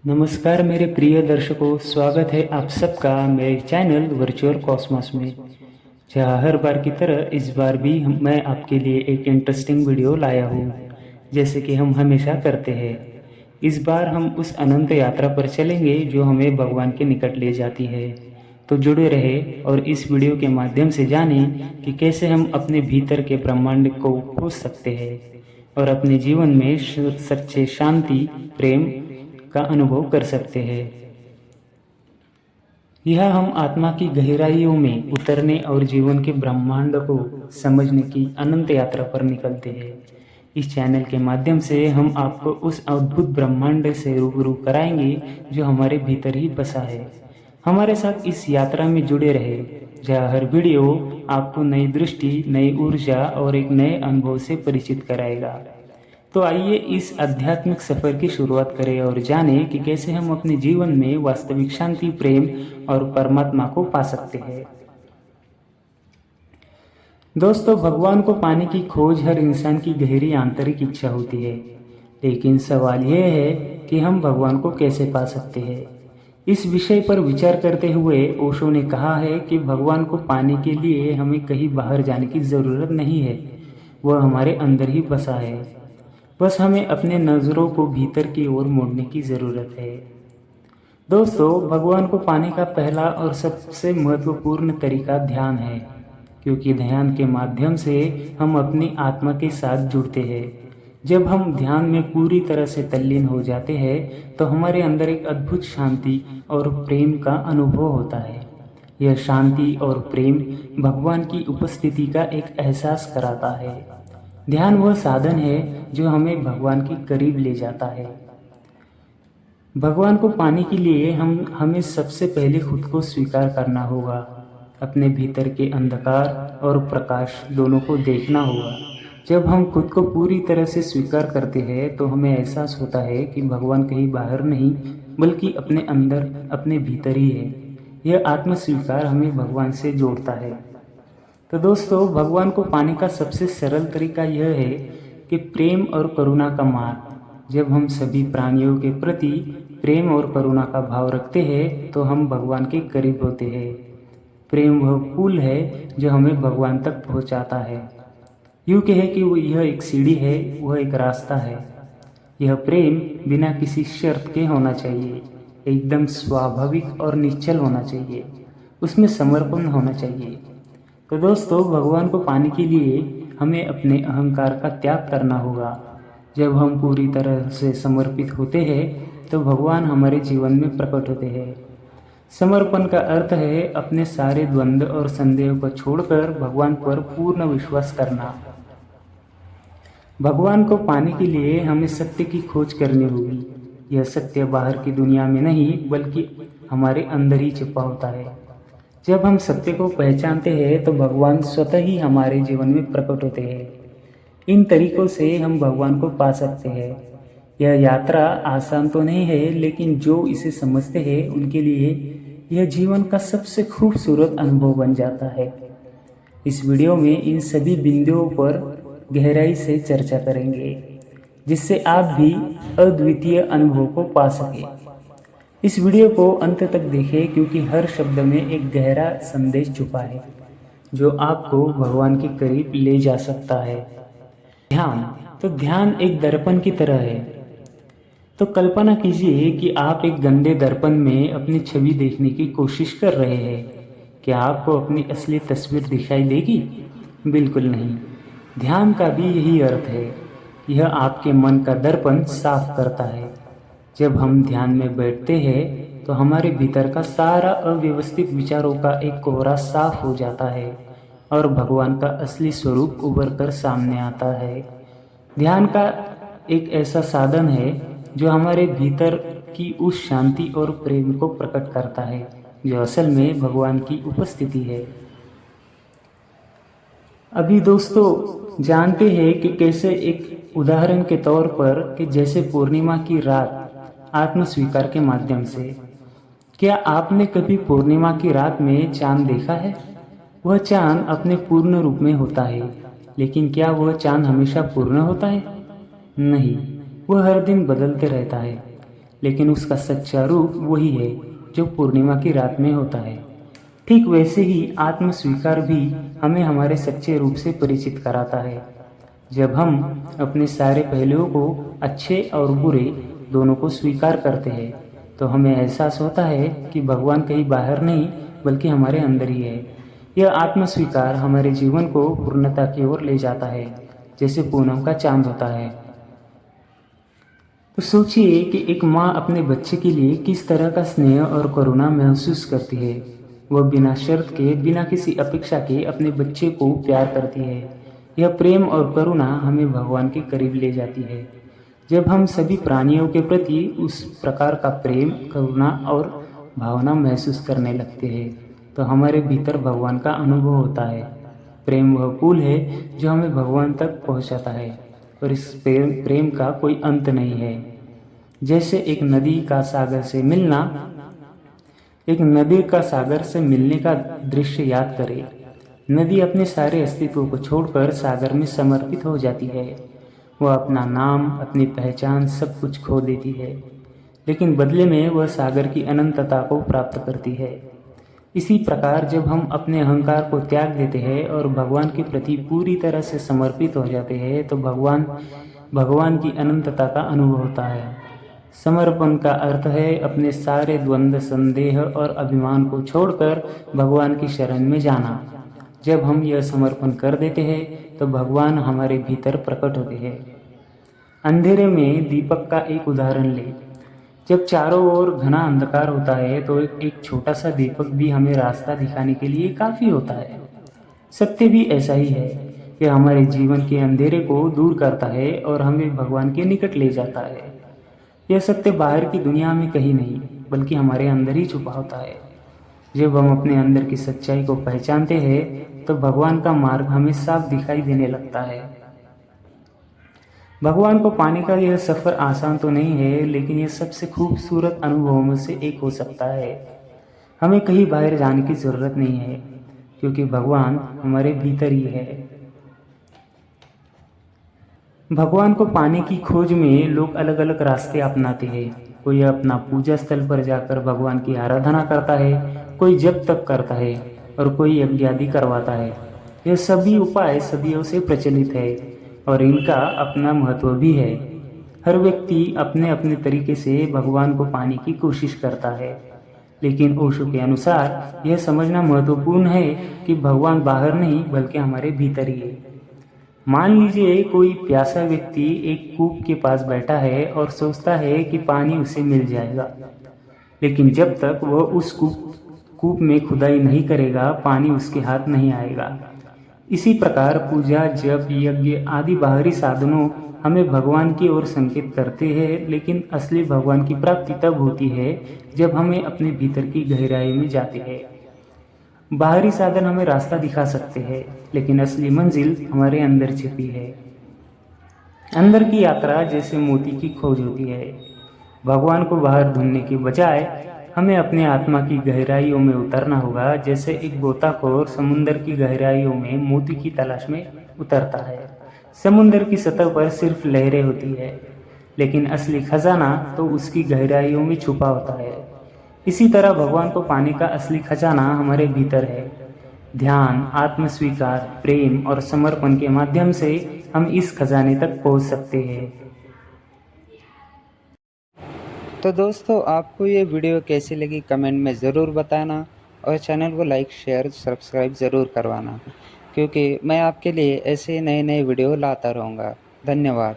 नमस्कार मेरे प्रिय दर्शकों, स्वागत है आप सबका मेरे चैनल वर्चुअल कॉस्मोस में। जहाँ हर बार की तरह इस बार भी मैं आपके लिए एक इंटरेस्टिंग वीडियो लाया हूँ, जैसे कि हम हमेशा करते हैं। इस बार हम उस अनंत यात्रा पर चलेंगे जो हमें भगवान के निकट ले जाती है। तो जुड़े रहे और इस वीडियो के माध्यम से जानें कि कैसे हम अपने भीतर के ब्रह्मांड को खोज सकते हैं और अपने जीवन में सच्चे शांति, प्रेम का अनुभव कर सकते हैं। यह हम आत्मा की गहराइयों में उतरने और जीवन के ब्रह्मांड को समझने की अनंत यात्रा पर निकलते हैं। इस चैनल के माध्यम से हम आपको उस अद्भुत ब्रह्मांड से रूबरू कराएंगे जो हमारे भीतर ही बसा है। हमारे साथ इस यात्रा में जुड़े रहे, जहाँ हर वीडियो आपको नई दृष्टि, नई ऊर्जा और एक नए अनुभव से परिचित कराएगा। तो आइए इस आध्यात्मिक सफर की शुरुआत करें और जानें कि कैसे हम अपने जीवन में वास्तविक शांति, प्रेम और परमात्मा को पा सकते हैं। दोस्तों, भगवान को पाने की खोज हर इंसान की गहरी आंतरिक इच्छा होती है, लेकिन सवाल यह है कि हम भगवान को कैसे पा सकते हैं। इस विषय पर विचार करते हुए ओशो ने कहा है कि भगवान को पाने के लिए हमें कहीं बाहर जाने की ज़रूरत नहीं है, वह हमारे अंदर ही बसा है। बस हमें अपने नज़रों को भीतर की ओर मोड़ने की ज़रूरत है। दोस्तों, भगवान को पाने का पहला और सबसे महत्वपूर्ण तरीका ध्यान है, क्योंकि ध्यान के माध्यम से हम अपनी आत्मा के साथ जुड़ते हैं। जब हम ध्यान में पूरी तरह से तल्लीन हो जाते हैं तो हमारे अंदर एक अद्भुत शांति और प्रेम का अनुभव होता है। यह शांति और प्रेम भगवान की उपस्थिति का एक एहसास कराता है। ध्यान वह साधन है जो हमें भगवान के करीब ले जाता है। भगवान को पाने के लिए हमें सबसे पहले खुद को स्वीकार करना होगा। अपने भीतर के अंधकार और प्रकाश दोनों को देखना होगा। जब हम खुद को पूरी तरह से स्वीकार करते हैं तो हमें एहसास होता है कि भगवान कहीं बाहर नहीं, बल्कि अपने अंदर, अपने भीतर ही है। यह आत्म स्वीकार हमें भगवान से जोड़ता है। तो दोस्तों, भगवान को पाने का सबसे सरल तरीका यह है कि प्रेम और करुणा का मार्ग। जब हम सभी प्राणियों के प्रति प्रेम और करुणा का भाव रखते हैं तो हम भगवान के करीब होते हैं। प्रेम वह पुल है जो हमें भगवान तक पहुंचाता है। यूँ कहे कि यह एक सीढ़ी है, वह एक रास्ता है। यह प्रेम बिना किसी शर्त के होना चाहिए, एकदम स्वाभाविक और निश्चल होना चाहिए। उसमें समर्पण होना चाहिए। तो दोस्तों, भगवान को पाने के लिए हमें अपने अहंकार का त्याग करना होगा। जब हम पूरी तरह से समर्पित होते हैं तो भगवान हमारे जीवन में प्रकट होते हैं। समर्पण का अर्थ है अपने सारे द्वंद्व और संदेह को छोड़कर भगवान पर पूर्ण विश्वास करना। भगवान को पाने के लिए हमें सत्य की खोज करनी होगी। यह सत्य बाहर की दुनिया में नहीं, बल्कि हमारे अंदर ही छिपा होता है। जब हम सत्य को पहचानते हैं तो भगवान स्वतः ही हमारे जीवन में प्रकट होते हैं। इन तरीकों से हम भगवान को पा सकते हैं। यह यात्रा आसान तो नहीं है, लेकिन जो इसे समझते हैं उनके लिए यह जीवन का सबसे खूबसूरत अनुभव बन जाता है। इस वीडियो में इन सभी बिंदुओं पर गहराई से चर्चा करेंगे, जिससे आप भी अद्वितीय अनुभव को पा सकें। इस वीडियो को अंत तक देखें, क्योंकि हर शब्द में एक गहरा संदेश छुपा है जो आपको भगवान के करीब ले जा सकता है। ध्यान एक दर्पण की तरह है। तो कल्पना कीजिए कि आप एक गंदे दर्पण में अपनी छवि देखने की कोशिश कर रहे हैं। क्या आपको अपनी असली तस्वीर दिखाई देगी? बिल्कुल नहीं। ध्यान का भी यही अर्थ है। यह आपके मन का दर्पण साफ करता है। जब हम ध्यान में बैठते हैं तो हमारे भीतर का सारा अव्यवस्थित विचारों का एक कोहरा साफ हो जाता है और भगवान का असली स्वरूप उभर कर सामने आता है। ध्यान का एक ऐसा साधन है जो हमारे भीतर की उस शांति और प्रेम को प्रकट करता है जो असल में भगवान की उपस्थिति है। अभी दोस्तों, जानते हैं कि कैसे, एक उदाहरण के तौर पर, कि जैसे पूर्णिमा की रात आत्म स्वीकार के माध्यम से। क्या आपने कभी पूर्णिमा की रात में चांद देखा है? वह चांद अपने पूर्ण रूप में होता है, लेकिन क्या वह चांद हमेशा पूर्ण होता है? नहीं, वह हर दिन बदलते रहता है। लेकिन उसका सच्चा रूप वही है जो पूर्णिमा की रात में होता है। ठीक वैसे ही आत्म स्वीकार भी हमें हमारे सच्चे रूप से परिचित कराता है। जब हम अपने सारे पहलुओं को, अच्छे और बुरे दोनों को स्वीकार करते हैं, तो हमें एहसास होता है कि भगवान कहीं बाहर नहीं बल्कि हमारे अंदर ही है। यह आत्मस्वीकार हमारे जीवन को पूर्णता की ओर ले जाता है, जैसे पूनम का चांद होता है। तो सोचिए कि एक माँ अपने बच्चे के लिए किस तरह का स्नेह और करुणा महसूस करती है। वह बिना शर्त के, बिना किसी अपेक्षा के अपने बच्चे को प्यार करती है। यह प्रेम और करुणा हमें भगवान के करीब ले जाती है। जब हम सभी प्राणियों के प्रति उस प्रकार का प्रेम, करुणा और भावना महसूस करने लगते हैं, तो हमारे भीतर भगवान का अनुभव होता है। प्रेम वह पुल है जो हमें भगवान तक पहुंचाता है, और इस प्रेम का कोई अंत नहीं है। जैसे एक नदी का सागर से मिलने का दृश्य याद करें। नदी अपने सारे अस्तित्व को छोड़कर सागर में समर्पित हो जाती है। वह अपना नाम, अपनी पहचान, सब कुछ खो देती है, लेकिन बदले में वह सागर की अनंतता को प्राप्त करती है। इसी प्रकार जब हम अपने अहंकार को त्याग देते हैं और भगवान के प्रति पूरी तरह से समर्पित हो जाते हैं, तो भगवान की अनंतता का अनुभव होता है। समर्पण का अर्थ है अपने सारे द्वंद्व, संदेह और अभिमान को छोड़कर भगवान की शरण में जाना। जब हम यह समर्पण कर देते हैं तो भगवान हमारे भीतर प्रकट होते हैं। अंधेरे में दीपक का एक उदाहरण लें। जब चारों ओर घना अंधकार होता है तो एक छोटा सा दीपक भी हमें रास्ता दिखाने के लिए काफ़ी होता है। सत्य भी ऐसा ही है। यह हमारे जीवन के अंधेरे को दूर करता है और हमें भगवान के निकट ले जाता है। यह सत्य बाहर की दुनिया में कहीं नहीं बल्कि हमारे अंदर ही छुपा होता है। जब हम अपने अंदर की सच्चाई को पहचानते हैं तो भगवान का मार्ग हमें साफ दिखाई देने लगता है। भगवान को पाने का यह सफ़र आसान तो नहीं है, लेकिन यह सबसे खूबसूरत अनुभवों में से एक हो सकता है। हमें कहीं बाहर जाने की ज़रूरत नहीं है, क्योंकि भगवान हमारे भीतर ही है। भगवान को पाने की खोज में लोग अलग अलग रास्ते अपनाते हैं। कोई अपना पूजा स्थल पर जाकर भगवान की आराधना करता है, कोई जप तप करता है और कोई यज्ञ आदि करवाता है। यह सभी उपाय सदियों से प्रचलित है और इनका अपना महत्व भी है। हर व्यक्ति अपने अपने तरीके से भगवान को पाने की कोशिश करता है, लेकिन ओशो के अनुसार यह समझना महत्वपूर्ण है कि भगवान बाहर नहीं बल्कि हमारे भीतर ही है। मान लीजिए कोई प्यासा व्यक्ति एक कूप के पास बैठा है और सोचता है कि पानी उसे मिल जाएगा, लेकिन जब तक वह उस कूप में खुदाई नहीं करेगा, पानी उसके हाथ नहीं आएगा। इसी प्रकार पूजा, जप, यज्ञ आदि बाहरी साधनों हमें भगवान की ओर संकेत करते हैं, लेकिन असली भगवान की प्राप्ति तब होती है जब हमें अपने भीतर की गहराई में जाते हैं। बाहरी साधन हमें रास्ता दिखा सकते हैं, लेकिन असली मंजिल हमारे अंदर छिपी है। अंदर की यात्रा जैसे मोती की खोज होती है। भगवान को बाहर ढूंढने के बजाय हमें अपने आत्मा की गहराइयों में उतरना होगा। जैसे एक गोताखोर समुद्र की गहराइयों में मोती की तलाश में उतरता है। समुद्र की सतह पर सिर्फ लहरें होती है, लेकिन असली खजाना तो उसकी गहराइयों में छुपा होता है। इसी तरह भगवान को पाने का असली खजाना हमारे भीतर है। ध्यान, आत्मस्वीकार, प्रेम और समर्पण के माध्यम से हम इस खजाने तक पहुंच सकते हैं। तो दोस्तों, आपको ये वीडियो कैसी लगी कमेंट में ज़रूर बताना और चैनल को लाइक, शेयर, सब्सक्राइब ज़रूर करवाना, क्योंकि मैं आपके लिए ऐसे नए नए वीडियो लाता रहूँगा। धन्यवाद।